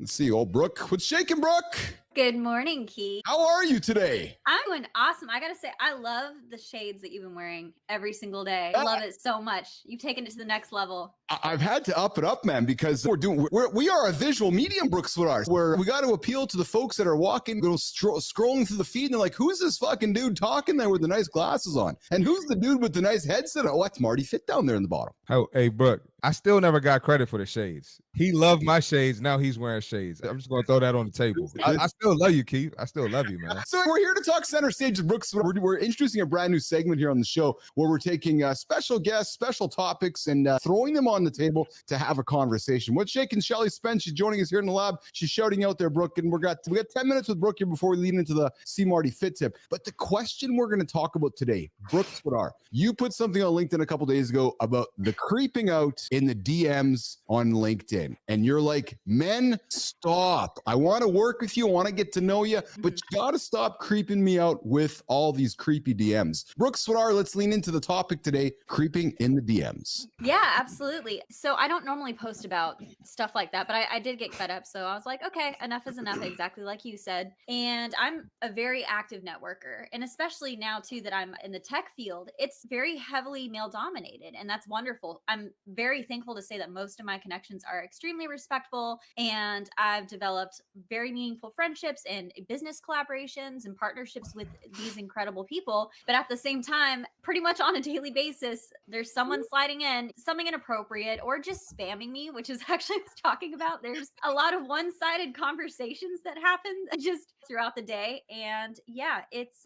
Let's see, old Brooke. What's shaking, Brooke? Good morning, Keith. How are you today? I'm doing awesome. I gotta say, I love the shades that you've been wearing every single day. I love it so much. You've taken it to the next level. I've had to up it up, man, because we are a visual medium, Brooks Woodars, where we got to appeal to the folks that are walking, scrolling through the feed, and they're like, who's this fucking dude talking there with the nice glasses on? And who's the dude with the nice headset? Oh, that's Marty Fit down there in the bottom. Oh, hey, Brooke, I still never got credit for the shades. He loved my shades. Now he's wearing shades. I'm just going to throw that on the table. I still love you, Keith. I still love you, man. So we're here to talk center stage with Brooks. We're introducing a brand new segment here on the show where we're taking special guests, special topics, and throwing them on the table to have a conversation. What's shaking? Shelly Spence, she's joining us here in the lab. She's shouting out there, Brooke, and we got 10 minutes with Brooke here before we lead into the See Marty Fit tip. But the question we're going to talk about today, Brooks Woodar, you put something on LinkedIn a couple days ago about the creeping out in the DMs on LinkedIn. And you're like, men, stop. I want to work with you. I want to get to know you, but you got to stop creeping me out with all these creepy DMs. Brooks Woodar, let's lean into the topic today, creeping in the DMs. Yeah, absolutely. So I don't normally post about stuff like that, but I did get fed up. So I was like, okay, enough is enough, exactly like you said. And I'm a very active networker. And especially now, too, that I'm in the tech field, it's very heavily male dominated. And that's wonderful. I'm very thankful to say that most of my connections are extremely respectful. And I've developed very meaningful friendships and business collaborations and partnerships with these incredible people. But at the same time, pretty much on a daily basis, there's someone sliding in, something inappropriate, or just spamming me, which is actually what I was talking about. There's a lot of one-sided conversations that happen just throughout the day. And yeah,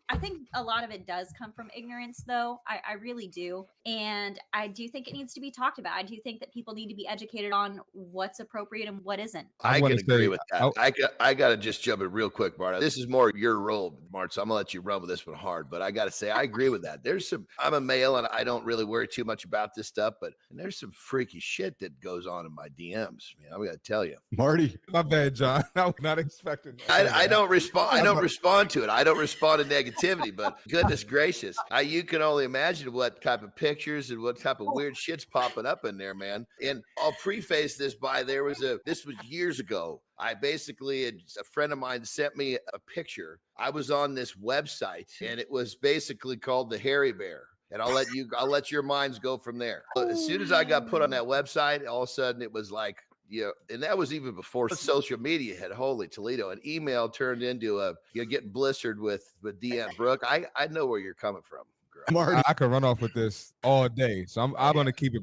I think a lot of it does come from ignorance, though. I really do. And I do think it needs to be talked about. I do think that people need to be educated on what's appropriate and what isn't. I can agree with that. I got to just jump in real quick, Marta. This is more your role, Mart, so I'm going to let you run with this one hard. But I got to say, I agree with that. I'm a male and I don't really worry too much about this stuff, but there's some freaky shit that goes on in my DMs. I'm going to tell you. Marty. My bad, John. I was not expecting that. I don't respond. I don't respond to it. I don't respond to negativity, but goodness gracious, you can only imagine what type of pictures and what type of weird shit's popping up in there, man. And I'll preface this by this was years ago. A friend of mine sent me a picture. I was on this website and it was basically called the Hairy Bear. And I'll let your minds go from there. As soon as I got put on that website, all of a sudden it was like, and that was even before social media had holy Toledo. An email turned into getting blistered with DM. Brooke, I know where you're coming from. I could run off with this all day, so I'm going to keep it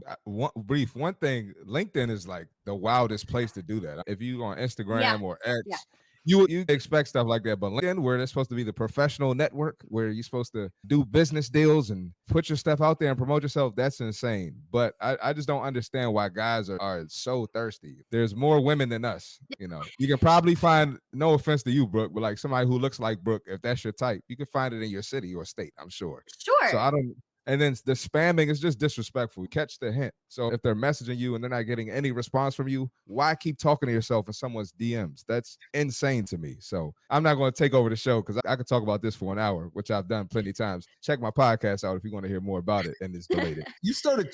brief. One thing, LinkedIn is like the wildest place to do that. If you on Instagram or X, you expect stuff like that, but LinkedIn, where it's supposed to be the professional network, where you're supposed to do business deals and put your stuff out there and promote yourself, that's insane. But I just don't understand why guys are so thirsty. There's more women than us. You can probably find, no offense to you, Brooke, but like somebody who looks like Brooke, if that's your type, you can find it in your city or state, I'm sure. Sure. So and then the spamming is just disrespectful. Catch the hint. So if they're messaging you and they're not getting any response from you, why keep talking to yourself in someone's DMs? That's insane to me. So I'm not going to take over the show because I could talk about this for an hour, which I've done plenty of times. Check my podcast out if you want to hear more about it and it's deleted.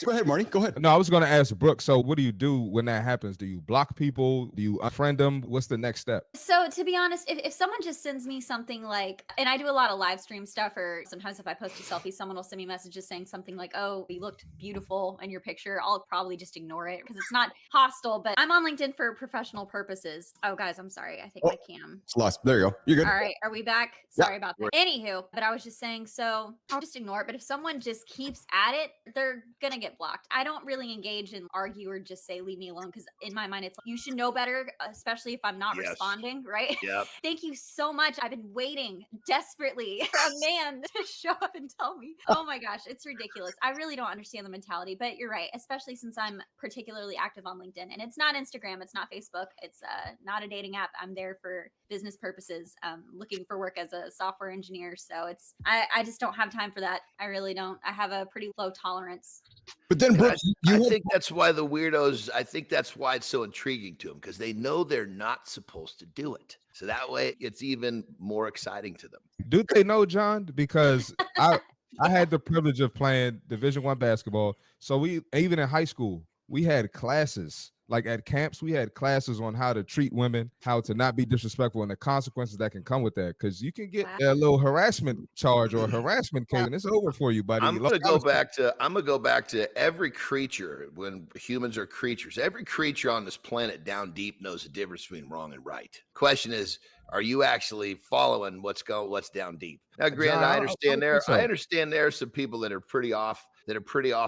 Go ahead, Marty. Go ahead. No, I was going to ask Brooke, so what do you do when that happens? Do you block people? Do you unfriend them? What's the next step? So to be honest, if someone just sends me something like, and I do a lot of live stream stuff, or sometimes if I post a selfie, someone will send me messages saying something like, oh, you looked beautiful in your picture. I'll probably just ignore it because it's not hostile, but I'm on LinkedIn for professional purposes. Oh, guys, I'm sorry. I think my cam. It's lost. There you go. You're good. All right. Are we back? Sorry about that. Anywho, but I was just saying, so I'll just ignore it. But if someone just keeps at it, they're going to get blocked. I don't really engage and argue or just say, leave me alone. Because in my mind, it's like, you should know better, especially if I'm not responding, right? Yep. Thank you so much. I've been waiting desperately for a man to show up and tell me. Oh my gosh, it's ridiculous. I really don't understand the mentality, but you're right, especially since I'm particularly active on LinkedIn. And it's not Instagram, it's not Facebook, it's not a dating app. I'm there for business purposes, looking for work as a software engineer. So I just don't have time for that. I really don't. I have a pretty low tolerance. But then, Brooke, I think that's why the weirdos, I think that's why it's so intriguing to them, because they know they're not supposed to do it. So that way it's even more exciting to them. Do they know, John? Because I had the privilege of playing Division I basketball. So we, even in high school, we had classes. Like at camps, we had classes on how to treat women, how to not be disrespectful, and the consequences that can come with that. Because you can get a little harassment charge or a harassment case, and it's over for you, buddy. I'm gonna go back to every creature. When humans are creatures, every creature on this planet down deep knows the difference between wrong and right. Question is, are you actually following what's down dedeep? Now, granted, John, I understand there. so. I understand there are some people that are pretty off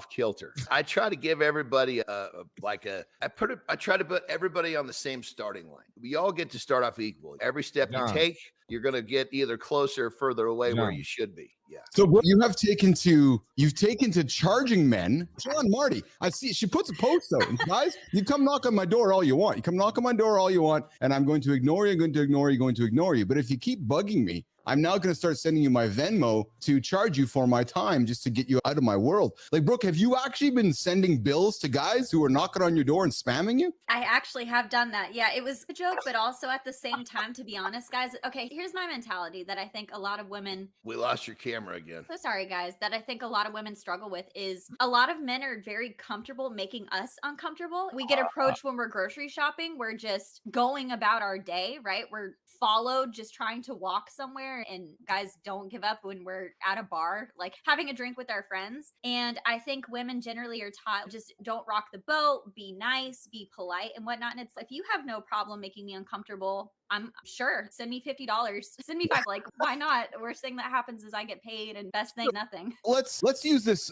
kilter. I try to give everybody I try to put everybody on the same starting line. We all get to start off equal. Every step you take, you're going to get either closer or further away where you should be. Yeah. So bro, you've taken to charging men. John Marty, I see she puts a post out. And guys, you come knock on my door all you want. You come knock on my door all you want, and I'm going to ignore you, going to ignore you. But if you keep bugging me, I'm now going to start sending you my Venmo to charge you for my time just to get you out of my world. Like, Brooke, have you actually been sending bills to guys who are knocking on your door and spamming you? I actually have done that. Yeah, it was a joke, but also at the same time, to be honest, guys. Okay, here's my mentality that I think a lot of women. We lost your camera again. So sorry, guys. That I think a lot of women struggle with is a lot of men are very comfortable making us uncomfortable. We get approached when we're grocery shopping. We're just going about our day, right? We're followed just trying to walk somewhere, and guys don't give up when we're at a bar, like having a drink with our friends. And I think women generally are taught just don't rock the boat, be nice, be polite and whatnot. And it's if you have no problem making me uncomfortable, I'm sure send me $50, send me $5. Like, why not? Worst thing that happens is I get paid, and best thing, nothing. Let's use this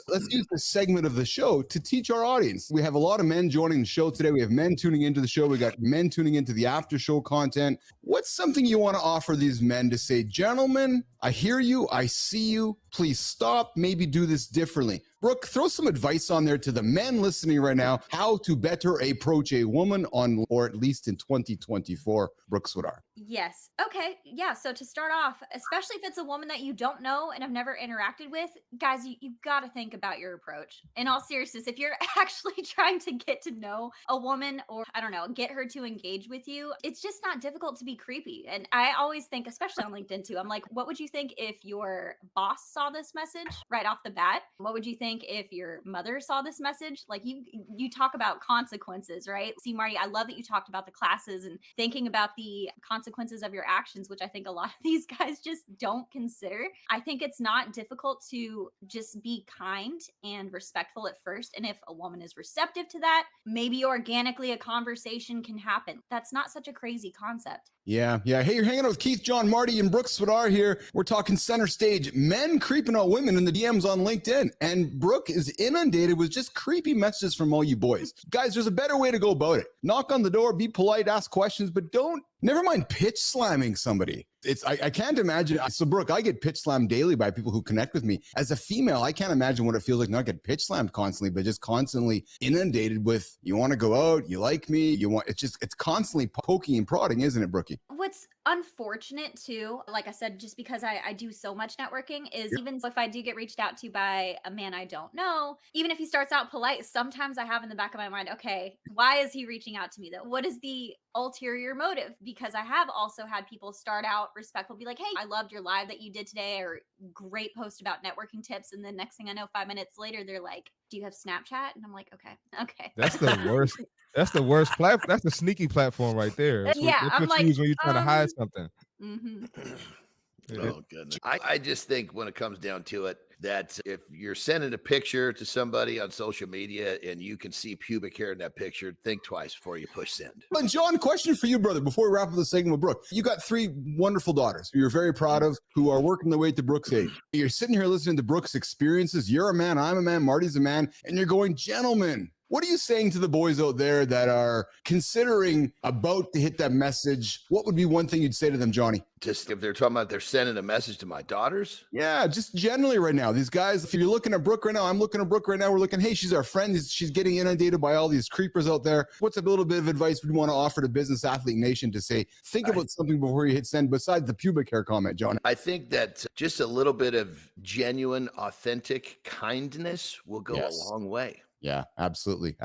segment of the show to teach our audience. We have a lot of men joining the show today. We have men tuning into the show. We got men tuning into the after show content. What's something you want to offer these men to say, gentlemen, I hear you, I see you, please stop, maybe do this differently? Brooke, throw some advice on there to the men listening right now, how to better approach a woman or at least in 2024. Brooke Swidar. Yes. Okay. Yeah. So to start off, especially if it's a woman that you don't know and have never interacted with, guys, you got to think about your approach. In all seriousness, if you're actually trying to get to know a woman or, I don't know, get her to engage with you, it's just not difficult to be creepy. And I always think, especially on LinkedIn too, I'm like, what would you think if your boss saw this message right off the bat? What would you think if your mother saw this message? Like you talk about consequences, right? See, Marty, I love that you talked about the classes and thinking about the consequences of your actions, which I think a lot of these guys just don't consider. I think it's not difficult to just be kind and respectful at first. And if a woman is receptive to that, maybe organically a conversation can happen. That's not such a crazy concept. Yeah. Hey, you're hanging out with Keith, John, Marty, and Brooke Swidar here. We're talking center stage, men creeping out women in the DMs on LinkedIn. And Brooke is inundated with just creepy messages from all you boys. Guys, there's a better way to go about it. Knock on the door, be polite, ask questions, but never mind pitch slamming somebody. I can't imagine. So Brooke, I get pitch slammed daily by people who connect with me. As a female, I can't imagine what it feels like not get pitch slammed constantly, but just constantly inundated with, you want to go out, you like me, it's constantly poking and prodding, isn't it, Brookie? What's unfortunate too, like I said, just because I do so much networking, is even if I do get reached out to by a man I don't know, even if he starts out polite, sometimes I have in the back of my mind, okay, why is he reaching out to me though? What is the ulterior motive? Because I have also had people start out respectful, be like, hey, I loved your live that you did today, or great post about networking tips. And then next thing I know, 5 minutes later, they're like, do you have Snapchat? And I'm like, okay. That's the worst. That's the worst platform. That's the sneaky platform right there. That's I'm what like, you use when you're trying to hide something. Mm-hmm. Oh, goodness. I just think when it comes down to it, that if you're sending a picture to somebody on social media and you can see pubic hair in that picture, think twice before you push send. But John, question for you, brother, before we wrap up the segment with Brooke. You got 3 wonderful daughters who you're very proud of, who are working their way to Brooke's age. You're sitting here listening to Brooke's experiences. You're a man, I'm a man, Marty's a man, and you're going, gentlemen, what are you saying to the boys out there that are considering about to hit that message? What would be one thing you'd say to them, Johnny? Just if they're talking about they're sending a message to my daughters? Yeah, just generally right now. These guys, if you're looking at Brooke right now, I'm looking at Brooke right now. We're looking, hey, she's our friend. She's getting inundated by all these creepers out there. What's a little bit of advice we want to offer to Business Athlete Nation to say, think about something before you hit send besides the pubic hair comment, John? I think that just a little bit of genuine, authentic kindness will go a long way. Yeah, absolutely.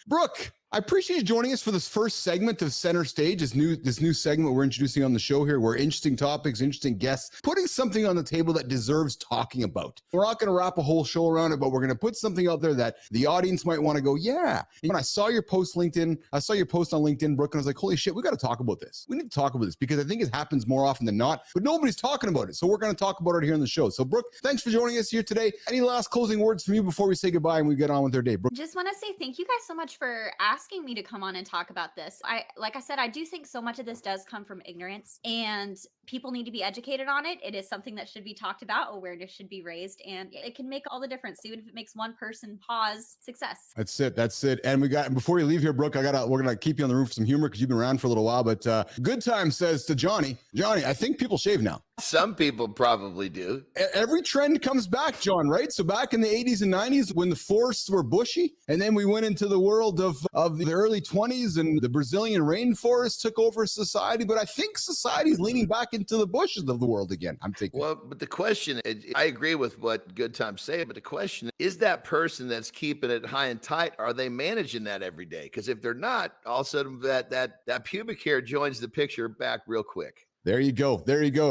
Brooke, I appreciate you joining us for this first segment of Center Stage, this new segment we're introducing on the show here, where interesting topics, interesting guests, putting something on the table that deserves talking about. We're not going to wrap a whole show around it, but we're going to put something out there that the audience might want to go, yeah. When I saw your post on LinkedIn, Brooke, and I was like, holy shit, we got to talk about this. We need to talk about this because I think it happens more often than not, but nobody's talking about it. So we're going to talk about it here on the show. So Brooke, thanks for joining us here today. Any last closing words from you before we say goodbye and we get on with our day? Brooke? Just want to say thank you guys so much for asking me to come on and talk about this. Like I said, I do think so much of this does come from ignorance, and people need to be educated on it. It is something that should be talked about. Awareness should be raised, and it can make all the difference. Even if it makes one person pause, success. That's it. And before you leave here, Brooke, we're gonna keep you on the roof for some humor because you've been around for a little while. But Good Time says to Johnny, I think people shave now. Some people probably do. Every trend comes back, John, right? So back in the 80s and 90s when the forests were bushy, and then we went into the world of the early 20s and the Brazilian rainforest took over society. But I think society is leaning back into the bushes of the world again, I'm thinking. Well, but the question, I agree with what Good Time say, but the question is that person that's keeping it high and tight, are they managing that every day? Because if they're not, all of a sudden that pubic hair joins the picture back real quick. There you go.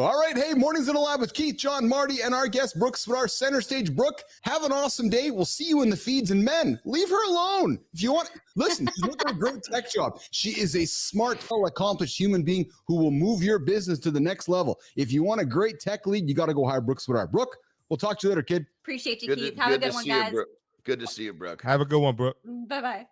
All right. Hey, Mornings in Alive with Keith, John, Marty, and our guest, Brooke Swadar, Center Stage. Brooke, have an awesome day. We'll see you in the feeds. And men, leave her alone. If you want, listen, she's looking at a great tech job. She is a smart, accomplished human being who will move your business to the next level. If you want a great tech lead, you got to go hire Brooke Swadar. Brooke, we'll talk to you later, kid. Appreciate you, Keith. Have a good one, guys. Good to see you, Brooke. Have a good one, Brooke. Bye-bye.